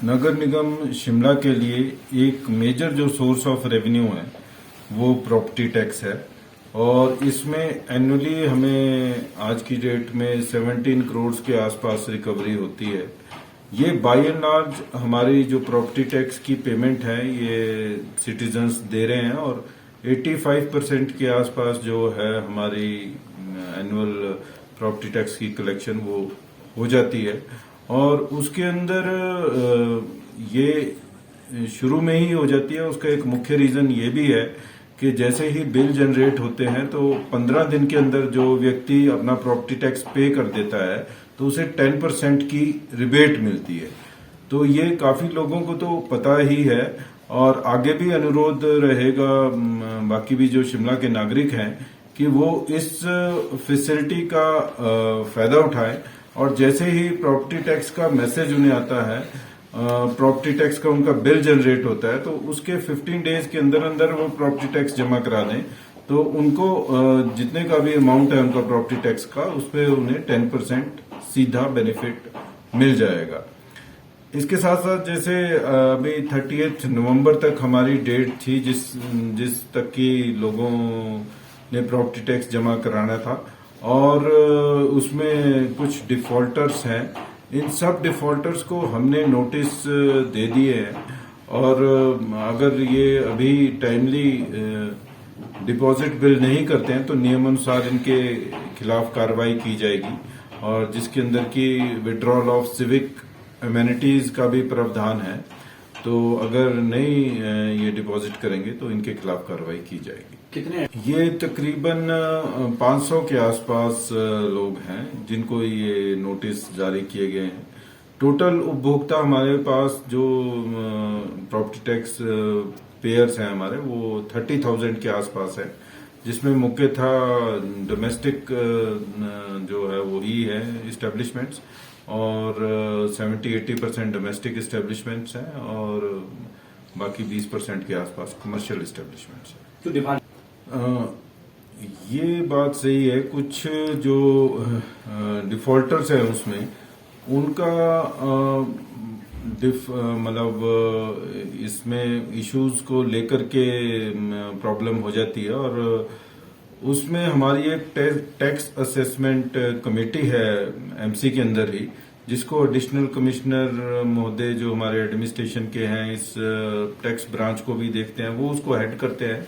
नगर निगम शिमला के लिए एक मेजर जो सोर्स ऑफ रेवेन्यू है वो प्रॉपर्टी टैक्स है और इसमें एनुअली हमें आज की डेट में 17 करोड़ के आसपास रिकवरी होती है। ये बाय एंड लार्ज हमारी जो प्रॉपर्टी टैक्स की पेमेंट है ये सिटीजन्स दे रहे हैं और 85% के आसपास जो है हमारी एनुअल प्रॉपर्टी टैक्स की कलेक्शन वो हो जाती है। और उसके अंदर ये शुरू में ही हो जाती है। उसका एक मुख्य रीजन ये भी है कि जैसे ही बिल जनरेट होते हैं तो 15 दिन के अंदर जो व्यक्ति अपना प्रॉपर्टी टैक्स पे कर देता है तो उसे 10% की रिबेट मिलती है। तो ये काफी लोगों को तो पता ही है और आगे भी अनुरोध रहेगा बाकी भी जो शिमला के नागरिक हैं कि वो इस फैसिलिटी का फायदा उठाएं। और जैसे ही प्रॉपर्टी टैक्स का मैसेज उन्हें आता है, प्रॉपर्टी टैक्स का उनका बिल जनरेट होता है तो उसके 15 डेज के अंदर अंदर वो प्रॉपर्टी टैक्स जमा करा दें तो उनको जितने का भी अमाउंट है उनका प्रॉपर्टी टैक्स का उस पर उन्हें 10% सीधा बेनिफिट मिल जाएगा। इसके साथ साथ जैसे अभी 30 नवंबर तक हमारी डेट थी जिस तक की लोगों ने प्रॉपर्टी टैक्स जमा कराना था और उसमें कुछ डिफॉल्टर्स हैं। इन सब डिफॉल्टर्स को हमने नोटिस दे दिए हैं और अगर ये अभी टाइमली डिपॉजिट बिल नहीं करते हैं तो नियमानुसार इनके खिलाफ कार्रवाई की जाएगी और जिसके अंदर की विड्रॉल ऑफ सिविक एमेनिटीज का भी प्रावधान है। तो अगर नहीं ये डिपॉजिट करेंगे तो इनके खिलाफ कार्रवाई की जाएगी। कितने? ये तकरीबन 500 के आसपास लोग हैं जिनको ये नोटिस जारी किए गए हैं। टोटल उपभोक्ता हमारे पास जो प्रॉपर्टी टैक्स पेयर्स हैं हमारे वो 30,000 के आसपास है, जिसमें मुख्यतः डोमेस्टिक जो है वो ही है इस्टेब्लिशमेंट्स और 70-80% डोमेस्टिक इस्टेब्लिशमेंट्स हैं और बाकी 20% के आसपास कमर्शियल इस्टेब्लिशमेंट्स हैं। ये बात सही है, कुछ जो डिफॉल्टर्स हैं उसमें उनका मतलब इसमें इश्यूज को लेकर के प्रॉब्लम हो जाती है और उसमें हमारी एक टैक्स असेसमेंट कमेटी है एमसी के अंदर ही, जिसको एडिशनल कमिश्नर महोदय जो हमारे एडमिनिस्ट्रेशन के हैं इस टैक्स ब्रांच को भी देखते हैं, वो उसको हेड करते हैं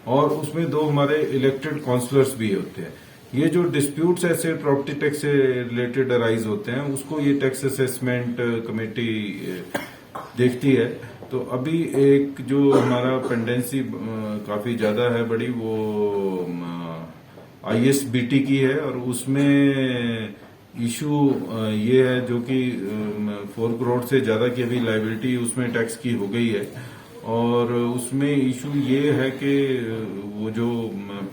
और उसमें 2 हमारे इलेक्टेड काउंसलर्स भी होते हैं। ये जो डिस्प्यूट्स ऐसे प्रॉपर्टी टैक्स से रिलेटेड अराइज होते हैं उसको ये टैक्स असेसमेंट कमेटी देखती है। तो अभी एक जो हमारा पेंडेंसी काफी ज्यादा है बड़ी वो ISBT की है और उसमें इशू ये है जो कि 4 करोड़ से ज्यादा की अभी लायबिलिटी उसमें टैक्स की हो गई है और उसमें इशू ये है कि वो जो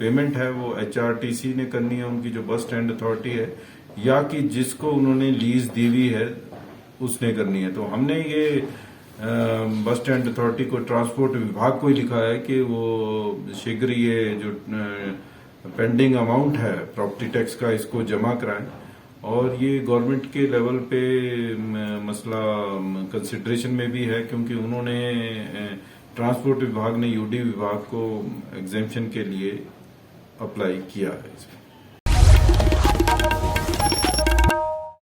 पेमेंट है वो HRTC ने करनी है, उनकी जो बस स्टैंड अथॉरिटी है, या कि जिसको उन्होंने लीज दी हुई है उसने करनी है। तो हमने ये बस स्टैंड अथॉरिटी को, ट्रांसपोर्ट विभाग को ही लिखा है कि वो शीघ्र ये जो पेंडिंग अमाउंट है प्रॉपर्टी टैक्स का इसको जमा कराएं और ये गवर्नमेंट के लेवल पे मसला कंसिडरेशन में भी है क्योंकि उन्होंने ट्रांसपोर्ट विभाग ने UD विभाग को एग्जेम्पशन के लिए अप्लाई किया है।